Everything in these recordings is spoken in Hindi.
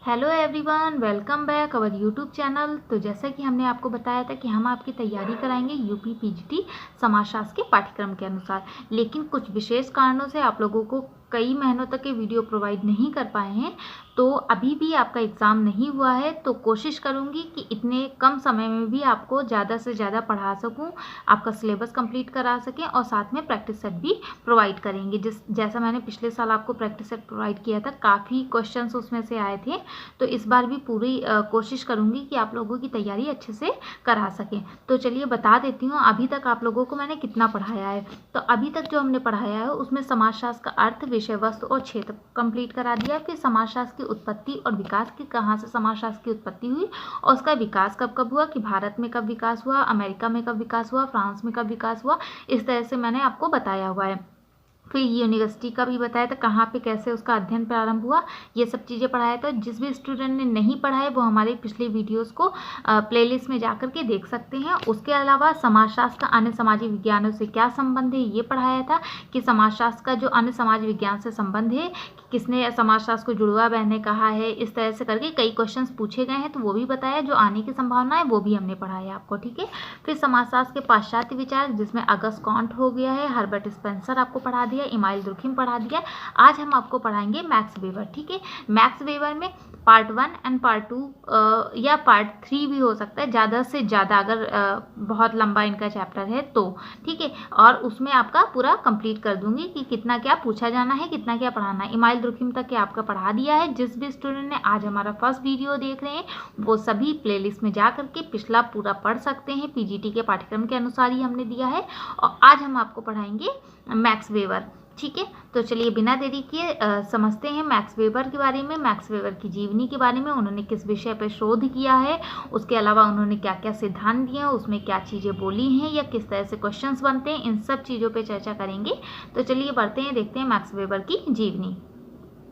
Hello everyone, welcome back our YouTube channel. तो जैसा कि हमने आपको बताया था कि हम आपकी तैयारी कराएंगे यूपी पीजीटी समाजशास्त्र के पाठ्यक्रम के अनुसार, लेकिन कुछ विशेष कारणों से आप लोगों को कई महीनों तक के वीडियो प्रोवाइड नहीं कर पाए हैं। तो अभी भी आपका एग्ज़ाम नहीं हुआ है, तो कोशिश करूंगी कि इतने कम समय में भी आपको ज़्यादा से ज़्यादा पढ़ा सकूं, आपका सिलेबस कंप्लीट करा सकें और साथ में प्रैक्टिस सेट भी प्रोवाइड करेंगे। जैसा मैंने पिछले साल आपको प्रैक्टिस सेट प्रोवाइड किया था, काफ़ी क्वेश्चंस उसमें से आए थे। तो इस बार भी पूरी कोशिश करूंगी कि आप लोगों की तैयारी अच्छे से करा सकें। तो चलिए बता देती हूँ अभी तक आप लोगों को मैंने कितना पढ़ाया है। तो अभी तक जो हमने पढ़ाया है उसमें समाजशास्त्र का अर्थ, विषय वस्तु और क्षेत्र कंप्लीट करा दिया। फिर समाजशास्त्र की उत्पत्ति और विकास की, कहाँ से समाजशास्त्र की उत्पत्ति हुई और उसका विकास कब कब हुआ, कि भारत में कब विकास हुआ, अमेरिका में कब विकास हुआ, फ्रांस में कब विकास हुआ, इस तरह से मैंने आपको बताया हुआ है। फिर यूनिवर्सिटी का भी बताया था, कहाँ पे कैसे उसका अध्ययन प्रारंभ हुआ, ये सब चीज़ें पढ़ाया था। जिस भी स्टूडेंट ने नहीं पढ़ा है वो हमारे पिछले वीडियोस को प्लेलिस्ट में जाकर के देख सकते हैं। उसके अलावा समाजशास्त्र का अन्य सामाजिक विज्ञानों से क्या संबंध है, ये पढ़ाया था कि समाजशास्त्र का जो अन्य समाज विज्ञान से संबंध है, किसने समाजशास्त्र को जुड़वा बहने कहा है, इस तरह से करके कई क्वेश्चंस पूछे गए हैं, तो वो भी बताया। जो आने की संभावना है वो भी हमने पढ़ाया आपको, ठीक है। फिर समाजशास्त्र के पाश्चात्य विचार, जिसमें अगस्ट कॉन्ट हो गया है, हर्बर्ट स्पेंसर आपको पढ़ा दिया, इमाइल दुर्खिम पढ़ा दिया। आज हम आपको पढ़ाएंगे मैक्स वेबर, ठीक है। मैक्स वेबर में पार्ट 1 एंड पार्ट 2 या पार्ट 3 भी हो सकता है, ज़्यादा से ज़्यादा अगर बहुत लंबा इनका चैप्टर है तो, ठीक है। और उसमें आपका पूरा कंप्लीट कर दूंगी कि कितना क्या पूछा जाना है, कितना क्या पढ़ाना है। इमाइल दुर्खिम तक के आपका पढ़ा दिया है। जिस भी स्टूडेंट ने आज हमारा फर्स्ट वीडियो देख रहे हैं वो सभी प्लेलिस्ट में जा करके पिछला पूरा पढ़ सकते हैं। पीजीटी के पाठ्यक्रम के अनुसार ही हमने दिया है। और आज हम आपको पढ़ाएंगे मैक्स वेबर, ठीक है। तो चलिए बिना देरी किए समझते हैं मैक्स वेबर के बारे में, मैक्स वेबर की जीवनी के बारे में, उन्होंने किस विषय पर शोध किया है, उसके अलावा उन्होंने क्या क्या सिद्धांत दिए हैं, उसमें क्या चीज़ें बोली हैं या किस तरह से क्वेश्चंस बनते हैं, इन सब चीज़ों पे चर्चा करेंगे। तो चलिए बढ़ते हैं, देखते हैं मैक्स वेबर की जीवनी।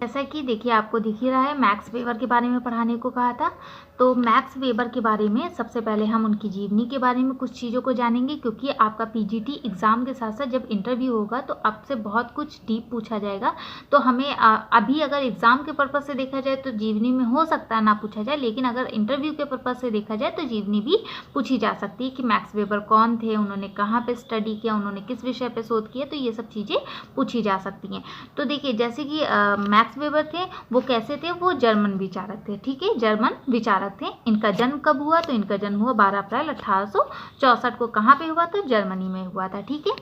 जैसा कि देखिए आपको दिख ही रहा है, मैक्स वेबर के बारे में पढ़ाने को कहा था। तो मैक्स वेबर के बारे में सबसे पहले हम उनकी जीवनी के बारे में कुछ चीज़ों को जानेंगे, क्योंकि आपका पीजीटी एग्ज़ाम के साथ साथ जब इंटरव्यू होगा तो आपसे बहुत कुछ डीप पूछा जाएगा। तो हमें अभी अगर एग्ज़ाम के पर्पज़ से देखा जाए तो जीवनी में हो सकता है ना पूछा जाए, लेकिन अगर इंटरव्यू के पर्पज़ से देखा जाए तो जीवनी भी पूछी जा सकती है कि मैक्स वेबर कौन थे, उन्होंने कहाँ पर स्टडी किया, उन्होंने किस विषय पर शोध किया, तो ये सब चीज़ें पूछी जा सकती हैं। तो देखिए जैसे कि मैक्स वेबर थे, वो कैसे थे, वो जर्मन विचारक थे, ठीक है, जर्मन विचारक थे। इनका जन्म कब हुआ, तो इनका जन्म हुआ 12 अप्रैल 1864 को। कहाँ पे हुआ, तो जर्मनी में हुआ था, ठीक है।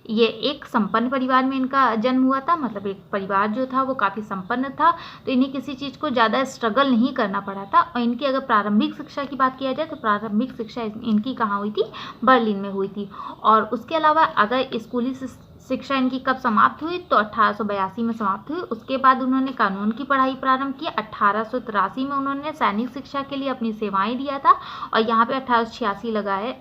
ये एक संपन्न परिवार में इनका जन्म हुआ था, मतलब एक परिवार जो था वो काफ़ी संपन्न था, तो इन्हें किसी चीज़ को ज़्यादा स्ट्रगल नहीं करना पड़ा था। और इनकी अगर प्रारंभिक शिक्षा की बात किया जाए तो प्रारंभिक शिक्षा इनकी कहाँ हुई थी, बर्लिन में हुई थी। और उसके अलावा अगर स्कूली शिक्षा इनकी कब समाप्त हुई, तो 1882 में समाप्त हुई। उसके बाद उन्होंने कानून की पढ़ाई प्रारंभ की। 1883 में उन्होंने सैनिक शिक्षा के लिए अपनी सेवाएं दिया था, और यहाँ पे 1886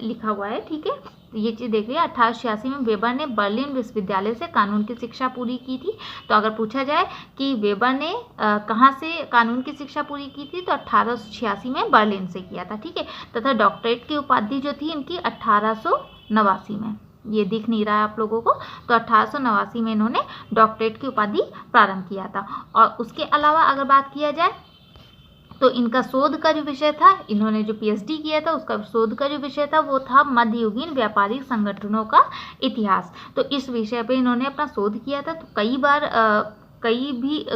लिखा हुआ है, ठीक है। ये चीज़ देख रही है। 1886 में वेबर ने बर्लिन विश्वविद्यालय से कानून की शिक्षा पूरी की थी। तो अगर पूछा जाए कि वेबर ने कहाँ से कानून की शिक्षा पूरी की थी, तो 1886 में बर्लिन से किया था, ठीक है। तथा डॉक्टरेट की उपाधि जो थी इनकी 1889 में, ये दिख नहीं रहा है आप लोगों को, तो 1889 में इन्होंने डॉक्टरेट की उपाधि प्रारंभ किया था। और उसके अलावा अगर बात किया जाए तो इनका शोध का जो विषय था, इन्होंने जो पीएचडी किया था उसका शोध का जो विषय था वो था मध्ययुगीन व्यापारिक संगठनों का इतिहास। तो इस विषय पे इन्होंने अपना शोध किया था। तो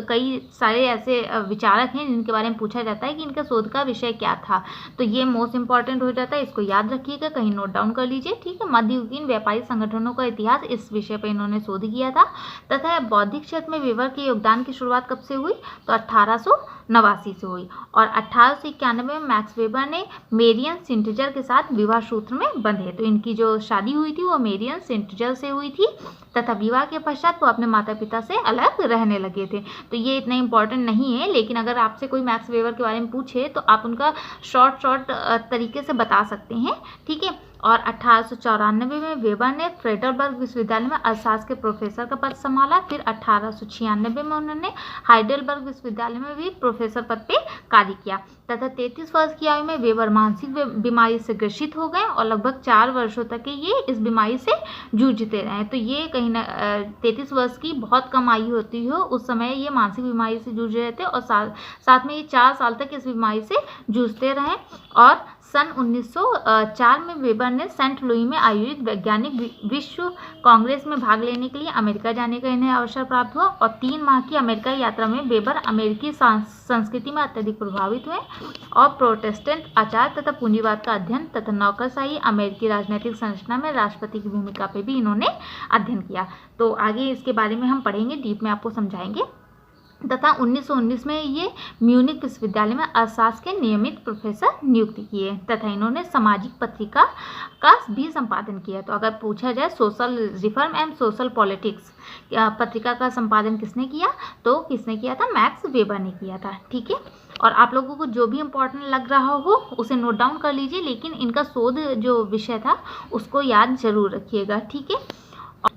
कई सारे ऐसे विचारक हैं जिनके बारे में पूछा जाता है कि इनका शोध का विषय क्या था, तो ये मोस्ट इंपॉर्टेंट हो जाता है, इसको याद रखिएगा, कहीं नोट डाउन कर लीजिए, ठीक है। मध्ययुगीन व्यापारिक संगठनों का इतिहास, इस विषय पर इन्होंने शोध किया था। तथा बौद्धिक क्षेत्र में वेबर के योगदान की शुरुआत कब से हुई, तो 1889 से हुई। और 1891 में मैक्स वेबर ने मेरियन सिंटजर के साथ विवाह सूत्र में बंधे। तो इनकी जो शादी हुई थी वो मेरियन सिंटजर से हुई थी, तथा विवाह के पश्चात वो अपने माता पिता से अलग रहने लगे थे। तो ये इतना इंपॉर्टेंट नहीं है, लेकिन अगर आपसे कोई मैक्स वेबर के बारे में पूछे तो आप उनका शॉर्ट तरीके से बता सकते हैं, ठीक है। और 1894 में वेबर ने फ्रेडरबर्ग विश्वविद्यालय में अर्थशास्त्र के प्रोफेसर का पद संभाला। फिर 1896 में उन्होंने हाइडेलबर्ग विश्वविद्यालय में भी प्रोफेसर पद पे कार्य किया तथा 33 वर्ष की आयु में वेबर मानसिक बीमारी से ग्रसित हो गए और लगभग 4 वर्षों तक ये इस बीमारी से जूझते रहे। तो ये कहीं ना 33 वर्ष की बहुत कम आयु होती है, उस समय ये मानसिक बीमारी से जूझ रहे थे और साथ में ये 4 साल तक इस बीमारी से जूझते रहे। और सन 1904 में वेबर ने सेंट लुई में आयोजित वैज्ञानिक विश्व कांग्रेस में भाग लेने के लिए अमेरिका जाने का इन्हें अवसर प्राप्त हुआ और 3 माह की अमेरिका यात्रा में वेबर अमेरिकी संस्कृति में अत्यधिक प्रभावित हुए और प्रोटेस्टेंट आचार तथा पूंजीवाद का अध्ययन तथा नौकरशाही अमेरिकी राजनीतिक संरचना में राष्ट्रपति की भूमिका पर भी इन्होंने अध्ययन किया। तो आगे इसके बारे में हम पढ़ेंगे, डीप में आपको समझाएंगे। तथा 1919 में ये म्यूनिक विश्वविद्यालय में अर्थशास्त्र के नियमित प्रोफेसर नियुक्त किए तथा इन्होंने सामाजिक पत्रिका का भी संपादन किया। तो अगर पूछा जाए social reform and social politics पत्रिका का संपादन किसने किया, तो किसने किया था, मैक्स वेबर ने किया था। ठीक है, और आप लोगों को जो भी इम्पोर्टेंट लग रहा हो उसे नोट डाउन कर लीजिए, लेकिन इनका शोध जो विषय था उसको याद जरूर रखिएगा। ठीक है,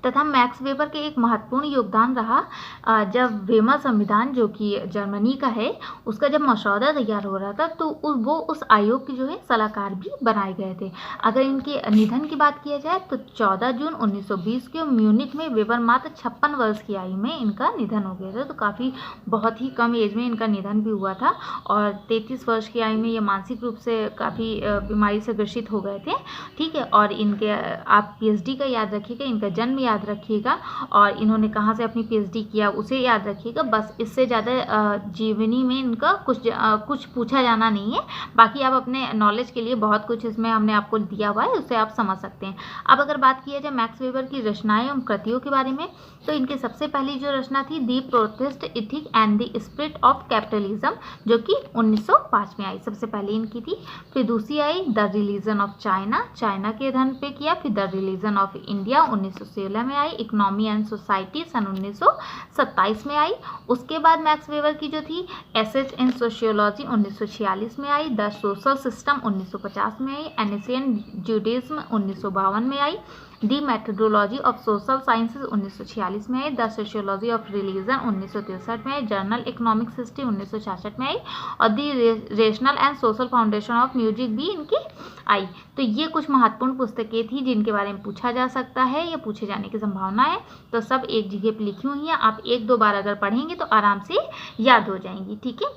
तथा मैक्स वेबर के एक महत्वपूर्ण योगदान रहा जब वेमर संविधान जो कि जर्मनी का है उसका जब मसौदा तैयार हो रहा था तो वो उस आयोग के जो है सलाहकार भी बनाए गए थे। अगर इनके निधन की बात किया जाए तो 14 जून 1920 के म्यूनिक में वेबर मात्र 56 वर्ष की आयु में इनका निधन हो गया था। तो काफ़ी बहुत ही कम एज में इनका निधन भी हुआ था और 33 वर्ष की आयु में ये मानसिक रूप से काफ़ी बीमारी से ग्रसित हो गए थे। ठीक है, और इनके आप PhD का याद रखिएगा, इनका जन्म याद रखिएगा और इन्होंने कहाँ से अपनी PhD किया उसे याद रखिएगा। बस इससे ज़्यादा जीवनी में इनका कुछ पूछा जाना नहीं है। बाकी आप अपने नॉलेज के लिए बहुत कुछ इसमें हमने आपको दिया हुआ है, उसे आप समझ सकते हैं। अब अगर बात किया जाए मैक्स वेबर की रचनाएं एवं कृतियों के बारे में, तो इनकी सबसे पहली जो रचना थी the protest ethic and the spirit of capitalism, जो कि 1905 में आई, सबसे पहले इनकी थी। फिर दूसरी आई the religion of China, China के धर्म पे किया। फिर द रिलीजन ऑफ इंडिया 1916 में आई। इकोनॉमी एंड सोसाइटी सन 1927 में आई। उसके बाद मैक्स वेबर की जो थी एसेज इन सोशियोलॉजी 1946 में आई। द सोशल सिस्टम 1950 में आई। एनिशियन ज्यूडिज्म 1952 में आई। दी मेथडोलॉजी ऑफ सोशल साइंसेज 1946 में आई। द सोशियोलॉजी ऑफ रिलीजन 1963 में आई। जर्नल इकोनॉमिक्स हिस्ट्री 1966 में आई और the rational and social foundation of music भी इनकी आई। तो ये कुछ महत्वपूर्ण पुस्तकें थी जिनके बारे में पूछा जा सकता है या पूछे जाने की संभावना है। तो सब एक जगह पर लिखी हुई हैं, आप 1-2 बार अगर पढ़ेंगे तो आराम से याद हो जाएंगी। ठीक है,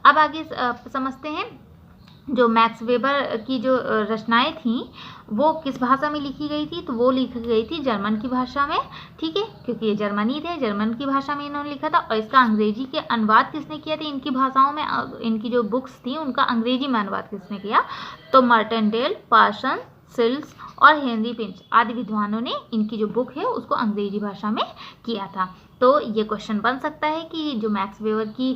अब आगे समझते हैं जो मैक्स वेबर की जो रचनाएं थीं वो किस भाषा में लिखी गई थी। तो वो लिखी गई थी जर्मन की भाषा में। ठीक है, क्योंकि ये जर्मनी थे, जर्मन की भाषा में इन्होंने लिखा था। और इसका अंग्रेजी के अनुवाद किसने किया था इनकी भाषाओं में, इनकी जो बुक्स थी उनका अंग्रेजी में अनुवाद किसने किया, तो मार्टिनडेल, पार्सन, सिल्स और हेनरी फिंच आदि विद्वानों ने इनकी जो बुक है उसको अंग्रेजी भाषा में किया था। तो ये क्वेश्चन बन सकता है कि जो मैक्स वेबर की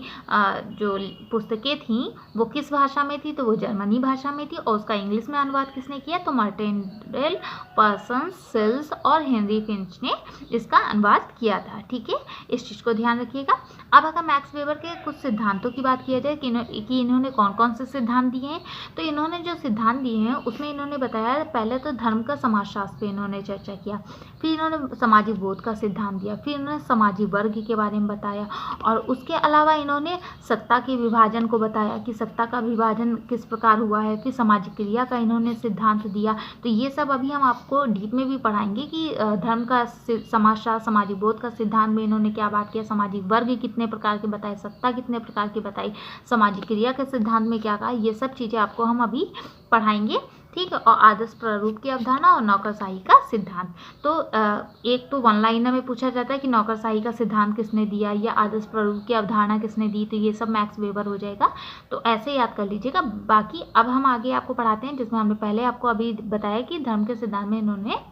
जो पुस्तकें थीं वो किस भाषा में थी, तो वो जर्मनी भाषा में थी। और उसका इंग्लिश में अनुवाद किसने किया, तो मार्टिनडेल, पार्सन, सिल्स और हेनरी फिंच ने इसका अनुवाद किया था। ठीक है, इस चीज़ को ध्यान रखिएगा। अब अगर मैक्स वेबर के कुछ सिद्धांतों की बात किया जाए कि इन्होंने कौन कौन से सिद्धांत दिए हैं, तो इन्होंने जो सिद्धांत दिए हैं उसमें इन्होंने बताया पहले तो धर्म का समाजशास्त्र पे इन्होंने चर्चा किया, फिर इन्होंने सामाजिक बोध का सिद्धांत दिया, फिर इन्होंने सामाजिक वर्ग के बारे में बताया और उसके अलावा इन्होंने सत्ता के विभाजन को बताया कि सत्ता का विभाजन किस प्रकार हुआ है, फिर सामाजिक क्रिया का इन्होंने सिद्धांत दिया। तो ये सब अभी हम आपको डीप में भी पढ़ाएंगे कि धर्म का समाजशास्त्र, सामाजिक बोध का सिद्धांत में इन्होंने क्या बात किया, सामाजिक वर्ग कितने प्रकार के बताए, सत्ता कितने प्रकार की बताई, सामाजिक क्रिया के सिद्धांत में क्या कहा, ये सब चीज़ें आपको हम अभी पढ़ाएंगे। ठीक है, और आदर्श प्रारूप की अवधारणा और नौकरशाही का सिद्धांत। तो एक तो 1 लाइनर में पूछा जाता है कि नौकरशाही का सिद्धांत किसने दिया या आदर्श प्रारूप की अवधारणा किसने दी, तो ये सब मैक्स वेबर हो जाएगा। तो ऐसे याद कर लीजिएगा। बाकी अब हम आगे आपको पढ़ाते हैं जिसमें हमने पहले आपको अभी बताया कि धर्म के सिद्धांत में इन्होंने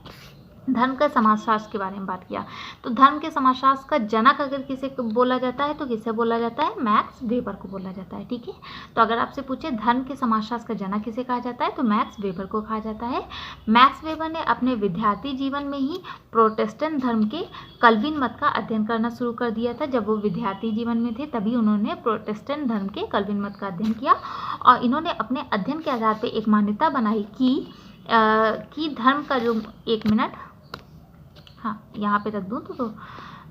धर्म का समाजशास्त्र के बारे में बात किया। तो धर्म के समाजशास्त्र का जनक अगर किसे बोला जाता है तो किसे बोला जाता है, मैक्स वेबर को बोला जाता है। ठीक है, तो अगर आपसे पूछे धर्म के समाजशास्त्र का जनक किसे कहा जाता है, तो मैक्स वेबर को कहा जाता है। मैक्स वेबर ने अपने विद्यार्थी जीवन में ही प्रोटेस्टेंट धर्म के कल्विन मत का अध्ययन करना शुरू कर दिया था। जब वो विद्यार्थी जीवन में थे तभी उन्होंने प्रोटेस्टेंट धर्म के कल्विन मत का अध्ययन किया और इन्होंने अपने अध्ययन के आधार पर एक मान्यता बनाई कि धर्म का जो, 1 मिनट, हाँ यहाँ पे रख दूँ तो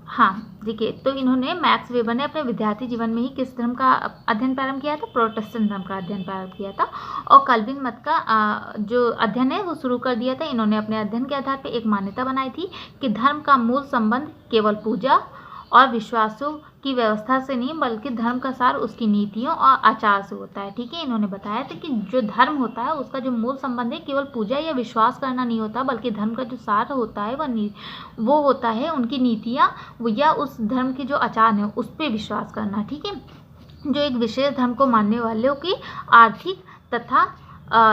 हाँ, देखिए, तो इन्होंने मैक्स वेबर ने अपने विद्यार्थी जीवन में ही किस धर्म का अध्ययन प्रारंभ किया था? प्रोटेस्टेंट धर्म का अध्ययन प्रारंभ किया था। और कैल्विन मत का जो अध्ययन है वो शुरू कर दिया था। इन्होंने अपने अध्ययन के आधार पर एक मान्यता बनाई थी कि धर्म का मूल संबंध केवल पूजा और विश्वासों की व्यवस्था से नहीं, बल्कि धर्म का सार उसकी नीतियों और आचार से होता है। ठीक है, इन्होंने बताया था कि जो धर्म होता है उसका जो मूल संबंध है केवल पूजा या विश्वास करना नहीं होता, बल्कि धर्म का जो सार होता है वो होता है उनकी नीतियाँ या उस धर्म के जो आचार हैं उस पर विश्वास करना। ठीक है, जो एक विशेष धर्म को मानने वालों की आर्थिक तथा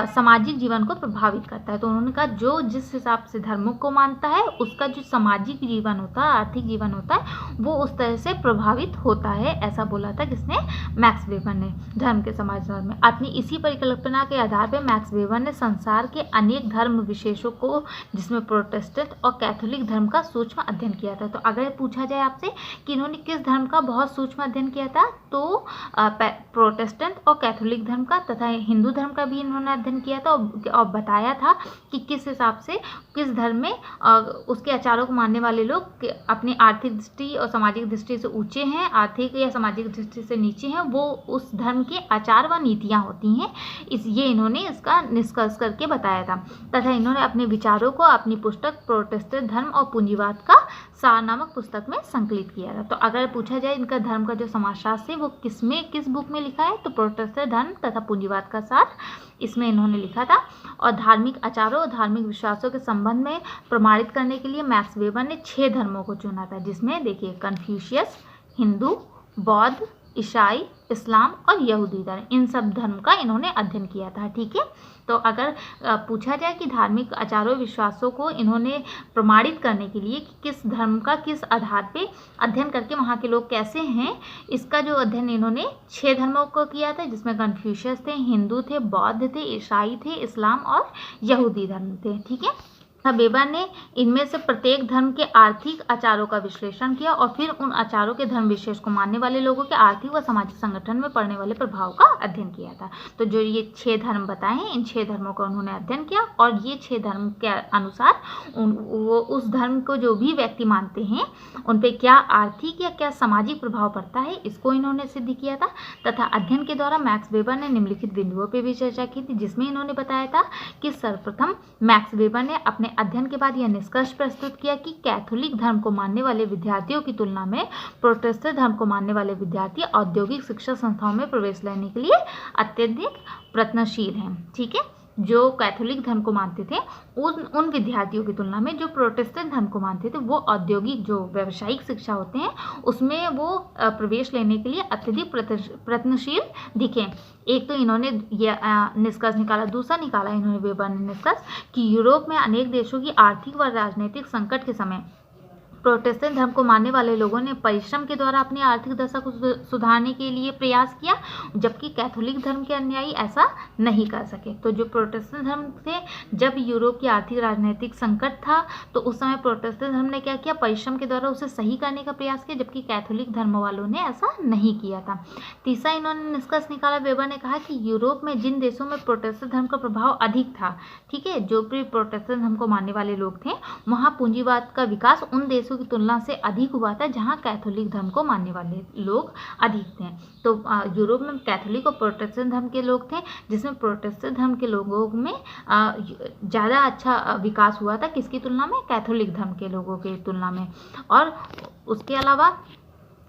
सामाजिक जीवन को प्रभावित करता है। तो उन्होंने कहा जो जिस हिसाब से धर्मों को मानता है उसका जो सामाजिक जीवन होता है, आर्थिक जीवन होता है, वो उस तरह से प्रभावित होता है। ऐसा बोला था किसने? मैक्स वेबर ने, धर्म के समाजवाद में। अपनी इसी परिकल्पना के आधार पर मैक्स वेबर ने संसार के अनेक धर्म विशेषों को, जिसमें प्रोटेस्टेंट और कैथोलिक धर्म का सूक्ष्म अध्ययन किया था। तो अगर पूछा जाए आपसे कि इन्होंने किस धर्म का बहुत सूक्ष्म अध्ययन किया था, तो प्रोटेस्टेंट और कैथोलिक धर्म का तथा हिंदू धर्म का भी इन्होंने अध्ययन किया था और बताया था कि किस हिसाब से किस धर्म में उसके आचारों को मानने वाले लोग अपनी आर्थिक दृष्टि और सामाजिक दृष्टि से ऊंचे हैं, आर्थिक या सामाजिक दृष्टि से नीचे हैं, वो उस धर्म के आचार व नीतियाँ होती हैं। ये इन्होंने इसका निष्कर्ष करके बताया था। तथा इन्होंने अपने विचारों को अपनी पुस्तक प्रोटेस्टेंट धर्म और पूंजीवाद का सार नामक पुस्तक में संकलित किया था। तो अगर पूछा जाए इनका धर्म का जो समाजशास्त्र है वो किस बुक में लिखा है, तो प्रोटेस्टेंट धर्म तथा पूंजीवाद का सार, इसमें इन्होंने लिखा था। और धार्मिक आचारों और धार्मिक विश्वासों के संबंध में प्रमाणित करने के लिए मैक्स वेबर ने 6 धर्मों को चुना था, जिसमें देखिए कन्फ्यूशियस, हिंदू, बौद्ध, ईसाई, इस्लाम और यहूदी धर्म, इन सब धर्म का इन्होंने अध्ययन किया था। ठीक है, तो अगर पूछा जाए कि धार्मिक आचारों विश्वासों को इन्होंने प्रमाणित करने के लिए कि किस धर्म का किस आधार पे अध्ययन करके वहाँ के लोग कैसे हैं, इसका जो अध्ययन इन्होंने 6 धर्मों को किया था, जिसमें कन्फ्यूशियस थे, हिंदू थे, बौद्ध थे, ईसाई थे, इस्लाम और यहूदी धर्म थे। ठीक है, वेबर ने इनमें से प्रत्येक धर्म के आर्थिक आचारों का विश्लेषण किया और फिर उन आचारों के धर्म विशेष को मानने वाले लोगों के आर्थिक व सामाजिक संगठन में पड़ने वाले प्रभाव का अध्ययन किया था। तो जो ये 6 धर्म बताए हैं, इन 6 धर्मों का उन्होंने अध्ययन किया और ये 6 धर्म के अनुसार वो उस धर्म को जो भी व्यक्ति मानते हैं उन पर क्या आर्थिक या क्या सामाजिक प्रभाव पड़ता है, इसको इन्होंने सिद्ध किया था। तथा अध्ययन के द्वारा मैक्स वेबर ने निम्नलिखित बिंदुओं पर भी चर्चा की थी, जिसमें इन्होंने बताया था कि सर्वप्रथम मैक्स वेबर ने अपने अध्ययन के बाद यह निष्कर्ष प्रस्तुत किया कि कैथोलिक धर्म को मानने वाले विद्यार्थियों की तुलना में प्रोटेस्टेंट धर्म को मानने वाले विद्यार्थी औद्योगिक शिक्षा संस्थाओं में प्रवेश लेने के लिए अत्यधिक प्रयत्नशील हैं। ठीक है, जो कैथोलिक धर्म को मानते थे उन विद्यार्थियों की तुलना में जो प्रोटेस्टेंट धर्म को मानते थे वो औद्योगिक जो व्यावसायिक शिक्षा होते हैं उसमें वो प्रवेश लेने के लिए अत्यधिक प्रयत्नशील दिखे। एक तो इन्होंने ये निष्कर्ष निकाला। दूसरा निकाला इन्होंने वेबर ने निष्कर्ष कि यूरोप में अनेक देशों की आर्थिक व राजनीतिक संकट के समय प्रोटेस्टेंट धर्म को मानने वाले लोगों ने परिश्रम के द्वारा अपनी आर्थिक दशा को सुधारने के लिए प्रयास किया, जबकि कैथोलिक धर्म के अनुयायी ऐसा नहीं कर सके। तो जो प्रोटेस्टेंट धर्म थे, जब यूरोप की आर्थिक राजनीतिक संकट था तो उस समय प्रोटेस्टेंट धर्म ने क्या किया, परिश्रम के द्वारा उसे सही करने का प्रयास किया, जबकि कैथोलिक धर्म वालों ने ऐसा नहीं किया था। तीसरा इन्होंने निष्कर्ष निकाला, वेबर ने कहा कि यूरोप में जिन देशों में प्रोटेस्टेंट धर्म का प्रभाव अधिक था, ठीक है, जो भी प्रोटेस्टेंट धर्म को मानने वाले लोग थे, वहाँ पूंजीवाद का विकास उन देशों की तुलना से अधिक हुआ था जहां कैथोलिक धर्म को मानने वाले लोग अधिक थे। तो यूरोप में कैथोलिक और प्रोटेस्टेंट धर्म के लोग थे, जिसमें प्रोटेस्टेंट धर्म के लोगों में ज़्यादा अच्छा विकास हुआ था, किसकी तुलना में, कैथोलिक धर्म के लोगों की तुलना में। और उसके अलावा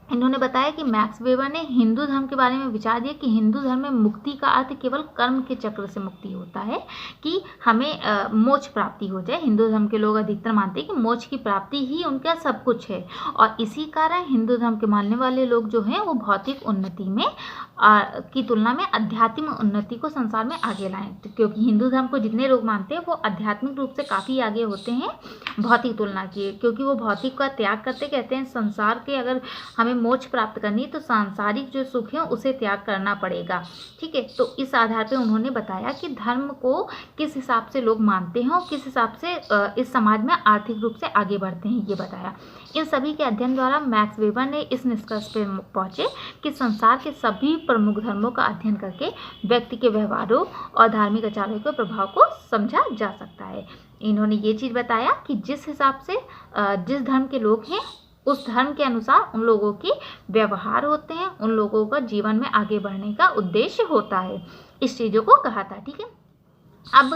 इन्होंने बताया कि मैक्स वेबर ने हिंदू धर्म के बारे में विचार दिया कि हिंदू धर्म में मुक्ति का अर्थ केवल कर्म के चक्र से मुक्ति होता है, कि हमें मोक्ष प्राप्ति हो जाए। हिंदू धर्म के लोग अधिकतर मानते हैं कि मोक्ष की प्राप्ति ही उनका सब कुछ है, और इसी कारण हिंदू धर्म के मानने वाले लोग जो हैं वो भौतिक उन्नति में की तुलना में आध्यात्मिक उन्नति को संसार में आगे लाएं, क्योंकि हिंदू धर्म को जितने लोग मानते हैं वो आध्यात्मिक रूप से काफ़ी आगे होते हैं भौतिक तुलना की, क्योंकि वो भौतिक का त्याग करते, कहते हैं संसार के अगर हमें मोक्ष प्राप्त करनी तो सांसारिक जो सुख है उसे त्याग करना पड़ेगा। ठीक है, तो इस आधार पे उन्होंने बताया कि धर्म को किस हिसाब से लोग मानते हैं और किस हिसाब से इस समाज में आर्थिक रूप से आगे बढ़ते हैं, ये बताया। इन सभी के अध्ययन द्वारा मैक्स वेबर ने इस निष्कर्ष पे पहुंचे कि संसार के सभी प्रमुख धर्मों का अध्ययन करके व्यक्ति के व्यवहारों और धार्मिक आचारों के प्रभाव को समझा जा सकता है। इन्होंने ये चीज़ बताया कि जिस हिसाब से जिस धर्म के लोग हैं उस धर्म के अनुसार उन लोगों के व्यवहार होते हैं, उन लोगों का जीवन में आगे बढ़ने का उद्देश्य होता है, इस चीज़ों को कहा था। ठीक है, अब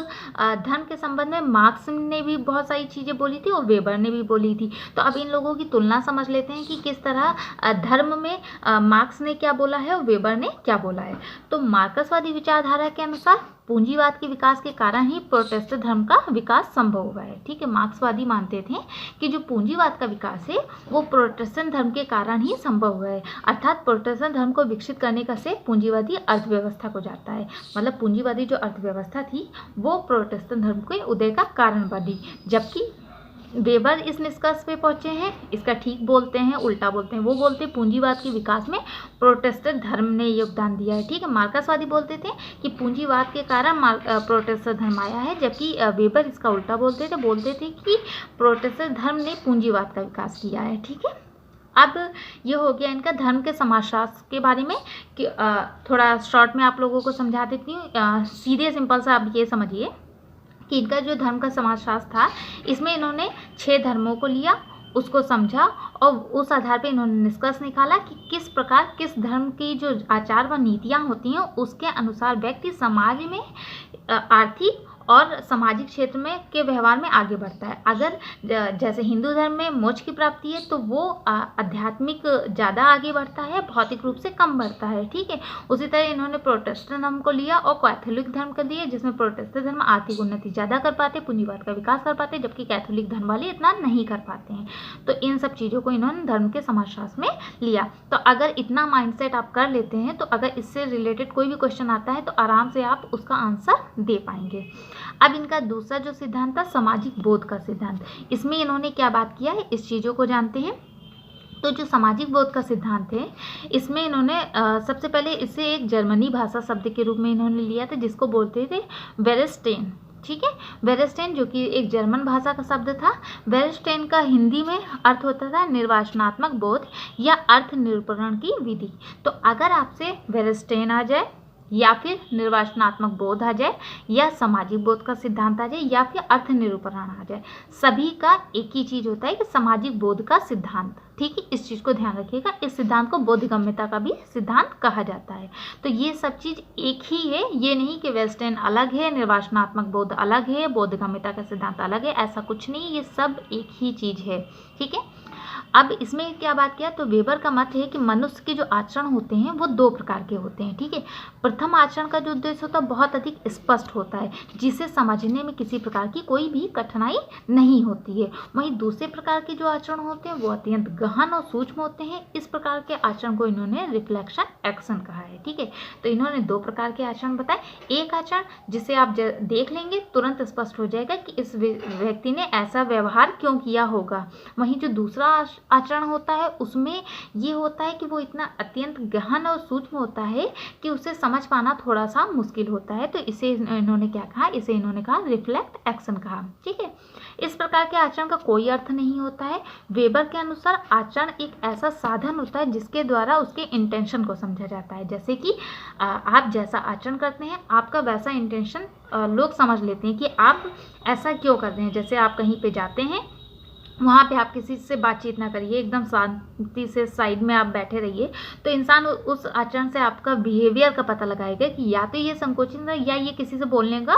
धर्म के संबंध में मार्क्स ने भी बहुत सारी चीज़ें बोली थी और वेबर ने भी बोली थी। तो अब इन लोगों की तुलना समझ लेते हैं कि किस तरह धर्म में मार्क्स ने क्या बोला है और वेबर ने क्या बोला है। तो मार्क्सवादी विचारधारा के अनुसार पूंजीवाद के विकास के कारण ही प्रोटेस्टेंट धर्म का विकास संभव हुआ है। ठीक है, मार्क्सवादी मानते थे कि जो पूंजीवाद का विकास है वो प्रोटेस्टेंट धर्म के कारण ही संभव हुआ है, अर्थात प्रोटेस्टेंट धर्म को विकसित करने का श्रेय पूंजीवादी अर्थव्यवस्था को जाता है। मतलब पूंजीवादी जो अर्थव्यवस्था थी वो प्रोटेस्टेंट धर्म के उदय का कारण बनी, जबकि वेबर इस निष्कर्ष पे पहुंचे हैं, इसका ठीक बोलते हैं, उल्टा बोलते हैं। वो बोलते हैं पूंजीवाद के विकास में प्रोटेस्टेंट धर्म ने योगदान दिया है। ठीक है, मार्क्सवादी बोलते थे कि पूंजीवाद के कारण प्रोटेस्टेंट धर्म आया है, जबकि वेबर इसका उल्टा बोलते थे कि प्रोटेस्टेंट धर्म ने पूंजीवाद का विकास किया है। ठीक है, अब ये हो गया इनका धर्म के समाजशास्त्र के बारे में कि थोड़ा शॉर्ट में आप लोगों को समझा देती हूँ। सीधे सिंपल सा आप ये समझिए कि इनका जो धर्म का समाजशास्त्र था इसमें इन्होंने 6 धर्मों को लिया, उसको समझा और उस आधार पे इन्होंने निष्कर्ष निकाला कि किस प्रकार किस धर्म की जो आचार व नीतियाँ होती हैं उसके अनुसार व्यक्ति समाज में आर्थिक और सामाजिक क्षेत्र में के व्यवहार में आगे बढ़ता है। अगर जैसे हिंदू धर्म में मोक्ष की प्राप्ति है तो वो आध्यात्मिक ज़्यादा आगे बढ़ता है, भौतिक रूप से कम बढ़ता है। ठीक है, उसी तरह इन्होंने प्रोटेस्टेंट धर्म को लिया और कैथोलिक धर्म को दिया, जिसमें प्रोटेस्टेंट धर्म आर्थिक उन्नति ज़्यादा कर पाते, पूंजीवाद का विकास कर पाते, जबकि कैथोलिक धर्म वाले इतना नहीं कर पाते हैं। तो इन सब चीज़ों को इन्होंने धर्म के समाजशास्त्र में लिया। तो अगर इतना माइंडसेट आप कर लेते हैं तो अगर इससे रिलेटेड कोई भी क्वेश्चन आता है तो आराम से आप उसका आंसर दे पाएंगे। अब इनका दूसरा जो सिद्धांत था सामाजिक बोध का सिद्धांत, इसमें इन्होंने क्या बात किया है इस चीज़ों को जानते हैं। तो जो सामाजिक बोध का सिद्धांत है इसमें इन्होंने सबसे पहले इसे एक जर्मनी भाषा शब्द के रूप में इन्होंने लिया था, जिसको बोलते थे वेरेस्टेन। ठीक है, वेरेस्टेन जो कि एक जर्मन भाषा का शब्द था। वेरेस्टेन का हिंदी में अर्थ होता था निर्वाचनात्मक बोध या अर्थ निरूपण की विधि। तो अगर आपसे वेरेस्टेन आ जाए या फिर निर्वाचनात्मक बोध आ जाए या सामाजिक बोध का सिद्धांत आ जाए या फिर अर्थ निरूपण आ जाए, सभी का एक ही चीज़ होता है कि सामाजिक बोध का सिद्धांत। ठीक है, इस चीज़ को ध्यान रखिएगा। इस सिद्धांत को बोधगम्यता का भी सिद्धांत कहा जाता है। तो ये सब चीज़ एक ही है, ये नहीं कि वेस्टर्न अलग है, निर्वाचनात्मक बोध अलग है, बोधगम्यता का सिद्धांत अलग है, ऐसा कुछ नहीं, ये सब एक ही चीज़ है। ठीक है, अब इसमें क्या बात किया तो वेबर का मत है कि मनुष्य के जो आचरण होते हैं वो 2 प्रकार के होते हैं। ठीक है, प्रथम आचरण का जो उद्देश्य होता है बहुत अधिक स्पष्ट होता है, जिसे समझने में किसी प्रकार की कोई भी कठिनाई नहीं होती है। वहीं दूसरे प्रकार के जो आचरण होते हैं वो अत्यंत गहन और सूक्ष्म होते हैं। इस प्रकार के आचरण को इन्होंने रिफ्लेक्शन एक्शन कहा है। ठीक है, तो इन्होंने 2 प्रकार के आचरण बताए। एक आचरण जिसे आप देख लेंगे तुरंत स्पष्ट हो जाएगा कि इस व्यक्ति ने ऐसा व्यवहार क्यों किया होगा। वहीं जो दूसरा आचरण होता है उसमें ये होता है कि वो इतना अत्यंत गहन और सूक्ष्म होता है कि उसे समझ पाना थोड़ा सा मुश्किल होता है। तो इसे इन्होंने क्या कहा, इसे इन्होंने कहा रिफ्लेक्ट एक्शन कहा। ठीक है, इस प्रकार के आचरण का कोई अर्थ नहीं होता है। वेबर के अनुसार आचरण एक ऐसा साधन होता है जिसके द्वारा उसके इंटेंशन को समझा जाता है। जैसे कि आप जैसा आचरण करते हैं आपका वैसा इंटेंशन लोग समझ लेते हैं कि आप ऐसा क्यों कर रहे हैं। जैसे आप कहीं पे जाते हैं, वहाँ पे आप किसी से बातचीत ना करिए, एकदम शांति से साइड में आप बैठे रहिए, तो इंसान उस आचरण से आपका बिहेवियर का पता लगाएगा कि या तो ये संकोचित है या ये किसी से बोलने का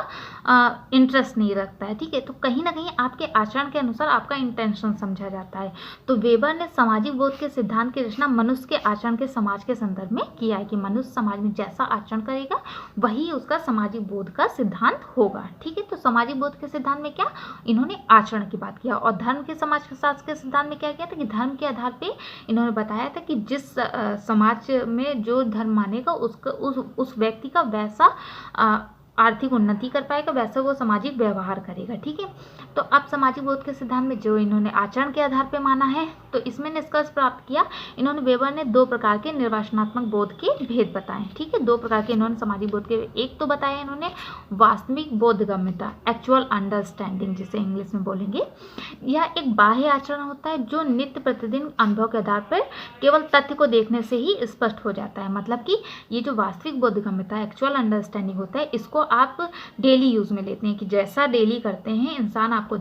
इंटरेस्ट नहीं रखता है। ठीक है, तो कहीं ना कहीं आपके आचरण के अनुसार आपका इंटेंशन समझा जाता है। तो वेबर ने सामाजिक बोध के सिद्धांत की रचना मनुष्य के आचरण के समाज के संदर्भ में किया है कि मनुष्य समाज में जैसा आचरण करेगा वही उसका सामाजिक बोध का सिद्धांत होगा। ठीक है, तो सामाजिक बोध के सिद्धांत में क्या इन्होंने आचरण की बात किया, और धर्म के समाजशास्त्र के सिद्धांत में क्या किया था कि धर्म के आधार पे इन्होंने बताया था कि जिस समाज में जो धर्म मानेगा उसका उस व्यक्ति का वैसा आर्थिक उन्नति कर पाएगा, वैसा वो सामाजिक व्यवहार करेगा। ठीक है, तो अब सामाजिक बोध के सिद्धांत में जो इन्होंने आचरण के आधार पे माना है तो इसमें निष्कर्ष प्राप्त किया। इन्होंने वेबर ने 2 प्रकार के निर्वाचनात्मक बोध के भेद बताए। ठीक है, 2 प्रकार के इन्होंने सामाजिक बोध के, एक तो बताया इन्होंने वास्तविक बोधगम्यता, एक्चुअल अंडरस्टैंडिंग जिसे इंग्लिश में बोलेंगे। यह एक बाह्य आचरण होता है जो नित्य प्रतिदिन अनुभव के आधार पर केवल तथ्य को देखने से ही स्पष्ट हो जाता है। मतलब कि ये जो वास्तविक बोधगम्यता, एक्चुअल अंडरस्टैंडिंग होता है, इसको आप डेली यूज़ में लेते हैं कि जैसा डेली करते हैं इंसान आपको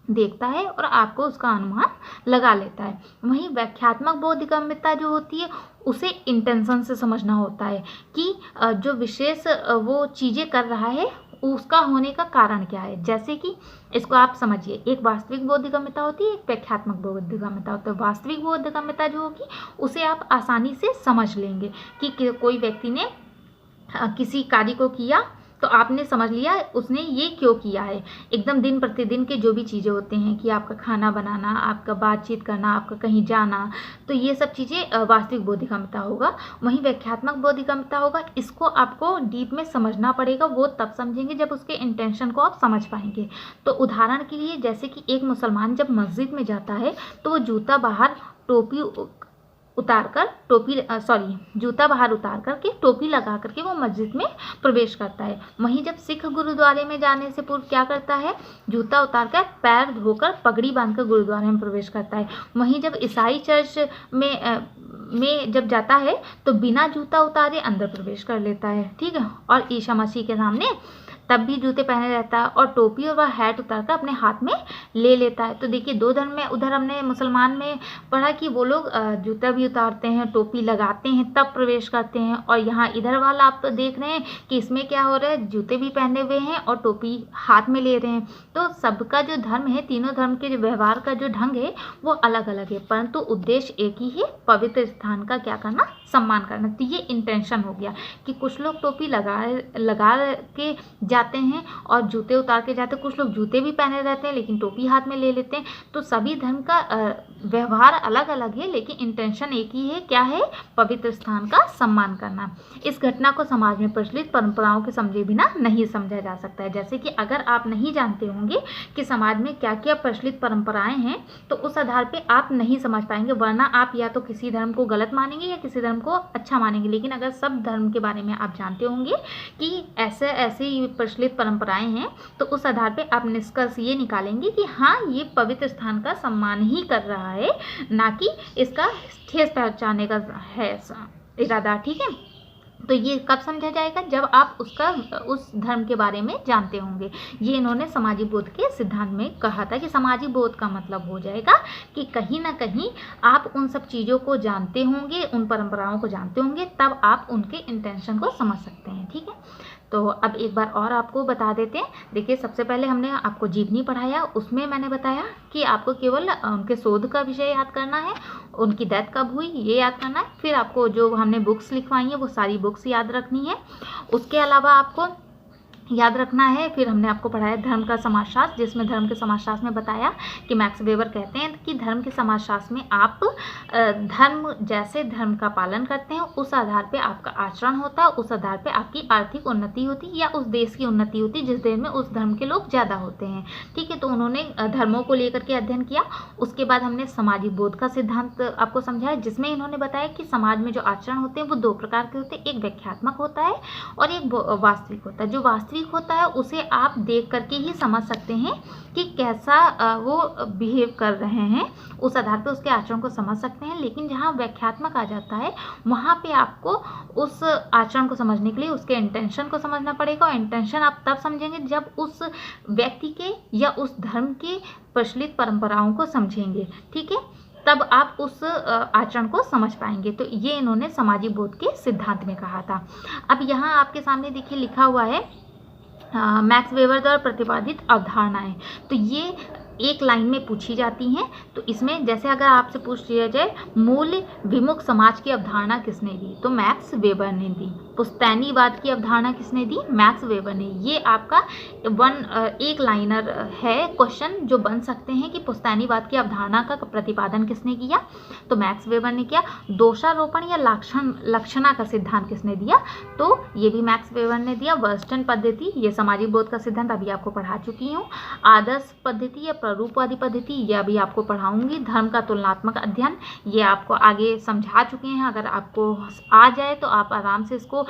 देखता है और आपको उसका अनुमान लगा लेता है। वहीं व्याख्यात्मक बोधगम्यता जो होती है उसे इंटेंशन से समझना होता है कि जो विशेष वो चीज़ें कर रहा है उसका होने का कारण क्या है। जैसे कि इसको आप समझिए, एक वास्तविक बोधगम्यता होती है, एक व्याख्यात्मक बोधगम्यता होता है। वास्तविक बोधगम्यता जो होगी उसे आप आसानी से समझ लेंगे कि कोई व्यक्ति ने किसी कार्य को किया तो आपने समझ लिया उसने ये क्यों किया है। एकदम दिन प्रतिदिन के जो भी चीज़ें होते हैं कि आपका खाना बनाना, आपका बातचीत करना, आपका कहीं जाना, तो ये सब चीज़ें वास्तविक बोधगम्यता होगा। वहीं व्याख्यात्मक बोधगम्यता होगा, इसको आपको डीप में समझना पड़ेगा, वो तब समझेंगे जब उसके इंटेंशन को आप समझ पाएंगे। तो उदाहरण के लिए जैसे कि एक मुसलमान जब मस्जिद में जाता है तो वो जूता बाहर उतार करके टोपी लगा करके वो मस्जिद में प्रवेश करता है। वहीं जब सिख गुरुद्वारे में जाने से पूर्व क्या करता है, जूता उतार कर पैर धोकर पगड़ी बांधकर गुरुद्वारे में प्रवेश करता है। वहीं जब ईसाई चर्च में जब जाता है तो बिना जूता उतारे अंदर प्रवेश कर लेता है, ठीक है। और ईसा मसीह के सामने तब भी जूते पहने रहता है और टोपी और वह हैट उतारकर अपने हाथ में ले लेता है। तो देखिए, दो धर्म में, उधर हमने मुसलमान में पढ़ा कि वो लोग जूता भी उतारते हैं, टोपी लगाते हैं, तब प्रवेश करते हैं। और यहाँ इधर वाला आप तो देख रहे हैं कि इसमें क्या हो रहा है, जूते भी पहने हुए हैं और टोपी हाथ में ले रहे हैं। तो सबका जो धर्म है, तीनों धर्म के जो व्यवहार का जो ढंग है वो अलग अलग है, परंतु उद्देश्य एक ही है, पवित्र स्थान का क्या करना, सम्मान करना। तो ये इंटेंशन हो गया कि कुछ लोग टोपी लगा के जाते हैं और जूते उतार के जाते हैं, कुछ लोग जूते भी पहने रहते हैं लेकिन टोपी हाथ में ले लेते हैं। तो सभी धर्म का व्यवहार अलग अलग है, लेकिन इंटेंशन एक ही है, क्या है, पवित्र स्थान का सम्मान करना। इस घटना को समाज में प्रचलित परंपराओं के समझे बिना नहीं समझा जा सकता है। जैसे कि अगर आप नहीं जानते होंगे कि समाज में क्या क्या प्रचलित परंपराएं हैं तो उस आधार पे आप नहीं समझ पाएंगे, वरना आप या तो किसी धर्म को गलत मानेंगे या किसी धर्म को अच्छा मानेंगे। लेकिन अगर सब धर्म के बारे में आप जानते होंगे कि ऐसे ऐसे प्रचलित परंपराएं हैं तो उस आधार पे आप निष्कर्ष ये निकालेंगे कि हाँ, ये पवित्र स्थान का सम्मान ही कर रहा है, ना कि इसका ठेस पहुंचाने का है इरादा, ठीक है। तो ये कब समझा जाएगा, जब आप उस धर्म के बारे में जानते होंगे। ये इन्होंने सामाजिक बोध के सिद्धांत में कहा था कि सामाजिक बोध का मतलब हो जाएगा कि कहीं ना कहीं आप उन सब चीज़ों को जानते होंगे, उन परंपराओं को जानते होंगे, तब आप उनके इंटेंशन को समझ सकते हैं, ठीक है। तो अब एक बार और आपको बता देते हैं। देखिए, सबसे पहले हमने आपको जीवनी पढ़ाया, उसमें मैंने बताया कि आपको केवल उनके शोध का विषय याद करना है, उनकी डेथ कब हुई ये याद करना है। फिर आपको जो हमने बुक्स लिखवाई हैं वो सारी बुक्स याद रखनी है। उसके अलावा आपको याद रखना है, फिर हमने आपको पढ़ाया धर्म का समाजशास्त्र, जिसमें धर्म के समाजशास्त्र में बताया कि मैक्स वेबर कहते हैं कि धर्म के समाजशास्त्र में आप जैसे धर्म का पालन करते हैं उस आधार पे आपका आचरण होता है, उस आधार पे आपकी आर्थिक उन्नति होती है या उस देश की उन्नति होती है जिस देश में उस धर्म के लोग ज़्यादा होते हैं, ठीक है। तो उन्होंने धर्मों को लेकर के अध्ययन किया। उसके बाद हमने सामाजिक बोध का सिद्धांत आपको समझाया, जिसमें इन्होंने बताया कि समाज में जो आचरण होते हैं वो दो प्रकार के होते हैं, एक व्याख्यात्मक होता है और एक वास्तविक होता है। जो वास्तविक होता है उसे आप देख करके ही समझ सकते हैं कि कैसा वो बिहेव कर रहे हैं, उस आधार पर उसके आचरण को समझ सकते हैं। लेकिन जहाँ व्याख्यात्मक आ जाता है वहाँ पे आपको उस आचरण को समझने के लिए उसके इंटेंशन को समझना पड़ेगा, और इंटेंशन आप तब समझेंगे जब उस व्यक्ति के या उस धर्म के प्रचलित परंपराओं को समझेंगे, ठीक है, तब आप उस आचरण को समझ पाएंगे। तो ये इन्होंने सामाजिक बोध के सिद्धांत में कहा था। अब यहाँ आपके सामने देखिए लिखा हुआ है मैक्स वेबर द्वारा प्रतिपादित अवधारणाएं। तो ये एक लाइन में पूछी जाती हैं। तो इसमें जैसे अगर आपसे पूछ लिया जाए मूल्य विमुख समाज की अवधारणा किसने दी, तो मैक्स वेबर ने दी। पुश्तैनीवाद की अवधारणा किसने दी, मैक्स वेबर ने। ये आपका एक लाइनर है क्वेश्चन जो बन सकते हैं कि पुश्तैनीवाद की अवधारणा का प्रतिपादन किसने किया, तो मैक्स वेबर ने किया। दोषारोपण या लक्षणा का सिद्धांत किसने दिया, तो ये भी मैक्स वेबर ने दिया। वर्स्टन पद्धति, ये सामाजिक बोध का सिद्धांत अभी आपको पढ़ा चुकी हूँ। आदर्श पद्धति या रूपवादी पद्धति, ये अभी आपको पढ़ाऊंगी। धर्म का तुलनात्मक अध्ययन, ये आपको आगे समझा चुके हैं। अगर आपको आ जाए तो आप आराम से इसको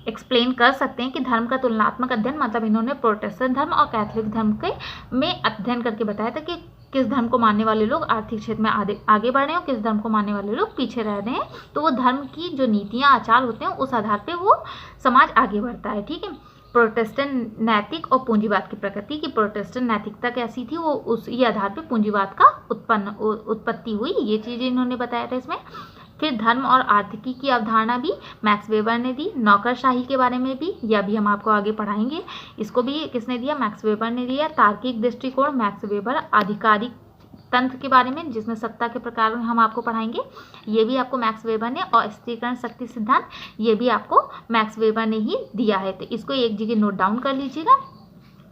एक्सप्लेन कर सकते हैं कि धर्म का तुलनात्मक अध्ययन मतलब इन्होंने प्रोटेस्टेंट धर्म और कैथोलिक धर्म के में अध्ययन करके बताया था कि किस धर्म को मानने वाले लोग आर्थिक क्षेत्र में आगे बढ़ रहे हैं और किस धर्म को मानने वाले लोग पीछे रह रहे हैं। तो वो धर्म की जो नीतियाँ आचार होते हैं उस आधार पर वो समाज आगे बढ़ता है, ठीक है। प्रोटेस्टेंट नैतिक और पूंजीवाद की प्रकृति की प्रोटेस्टेंट नैतिकता कैसी थी, वो उसी आधार पे पूंजीवाद का उत्पत्ति हुई, ये चीज़ें इन्होंने बताया था इसमें। फिर धर्म और आर्थिकी की अवधारणा भी मैक्स वेबर ने दी। नौकरशाही के बारे में भी, यह भी हम आपको आगे पढ़ाएंगे, इसको भी किसने दिया, मैक्स वेबर ने दिया। तार्किक दृष्टिकोण मैक्स वेबर। आधिकारिक तंत्र के बारे में, जिसमें सत्ता के प्रकार हम आपको पढ़ाएंगे, ये भी आपको मैक्स वेबर ने। और स्थिरीकरण शक्ति सिद्धांत, ये भी आपको मैक्स वेबर ने ही दिया है। तो इसको एक जगह नोट डाउन कर लीजिएगा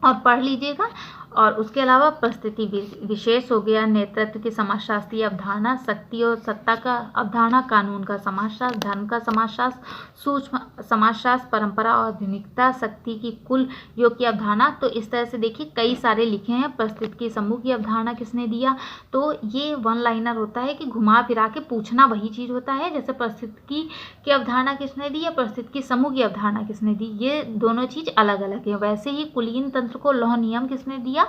और पढ़ लीजिएगा। और उसके अलावा परिस्थिति विशेष हो गया, नेतृत्व की समाजशास्त्रीय अवधारणा, शक्ति और सत्ता का अवधारणा, कानून का समाजशास्त्र, धर्म का समाजशास्त्र, सूक्ष्म समाजशास्त्र, परंपरा और आधुनिकता, शक्ति की कुल योग की अवधारणा। तो इस तरह से देखिए कई सारे लिखे हैं। परिस्थिति की समूह की अवधारणा किसने दिया, तो ये वन लाइनर होता है कि घुमा फिरा के पूछना वही चीज़ होता है। जैसे परिस्थिति की अवधारणा किसने दी या परिस्थिति की समूह की अवधारणा किसने दी, ये दोनों चीज़ अलग अलग है। वैसे ही कुलीन तंत्र को लौह नियम किसने दिया,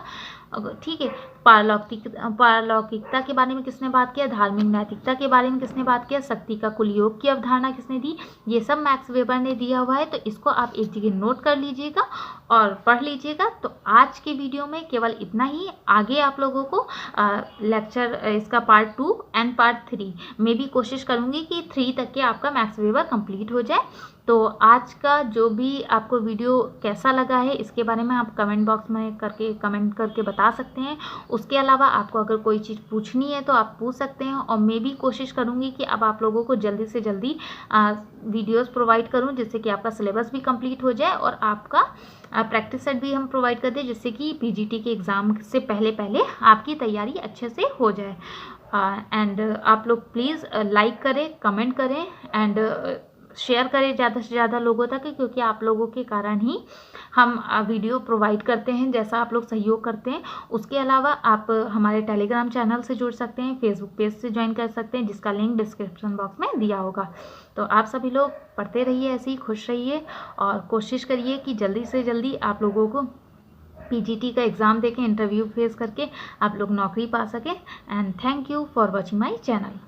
ठीक है। पारलौकिकता के बारे में किसने बात किया, धार्मिक नैतिकता के बारे में किसने बात किया, शक्ति का कुल योग की अवधारणा किसने दी, ये सब मैक्स वेबर ने दिया हुआ है। तो इसको आप एक जगह नोट कर लीजिएगा और पढ़ लीजिएगा। तो आज के वीडियो में केवल इतना ही। आगे आप लोगों को लेक्चर इसका पार्ट 2 एंड पार्ट 3 में भी कोशिश करूँगी कि 3 तक के आपका मैक्स वेबर कंप्लीट हो जाए। तो आज का जो भी आपको वीडियो कैसा लगा है, इसके बारे में आप कमेंट बॉक्स में कमेंट करके बता सकते हैं। उसके अलावा आपको अगर कोई चीज़ पूछनी है तो आप पूछ सकते हैं। और मैं भी कोशिश करूंगी कि अब आप लोगों को जल्दी से जल्दी वीडियोस प्रोवाइड करूं, जिससे कि आपका सिलेबस भी कंप्लीट हो जाए और आपका प्रैक्टिस सेट भी हम प्रोवाइड कर दें, जिससे कि पीजीटी के एग्ज़ाम से पहले आपकी तैयारी अच्छे से हो जाए। एंड आप लोग प्लीज़ लाइक करें, कमेंट करें एंड शेयर करें ज़्यादा से ज़्यादा लोगों तक, क्योंकि आप लोगों के कारण ही हम वीडियो प्रोवाइड करते हैं, जैसा आप लोग सहयोग करते हैं। उसके अलावा आप हमारे टेलीग्राम चैनल से जुड़ सकते हैं, फेसबुक पेज से ज्वाइन कर सकते हैं, जिसका लिंक डिस्क्रिप्शन बॉक्स में दिया होगा। तो आप सभी लोग पढ़ते रहिए, ऐसे ही खुश रहिए और कोशिश करिए कि जल्दी से जल्दी आप लोगों को पीजीटी का एग्ज़ाम देके इंटरव्यू फेस करके आप लोग नौकरी पा सकें। And thank you for watching my channel.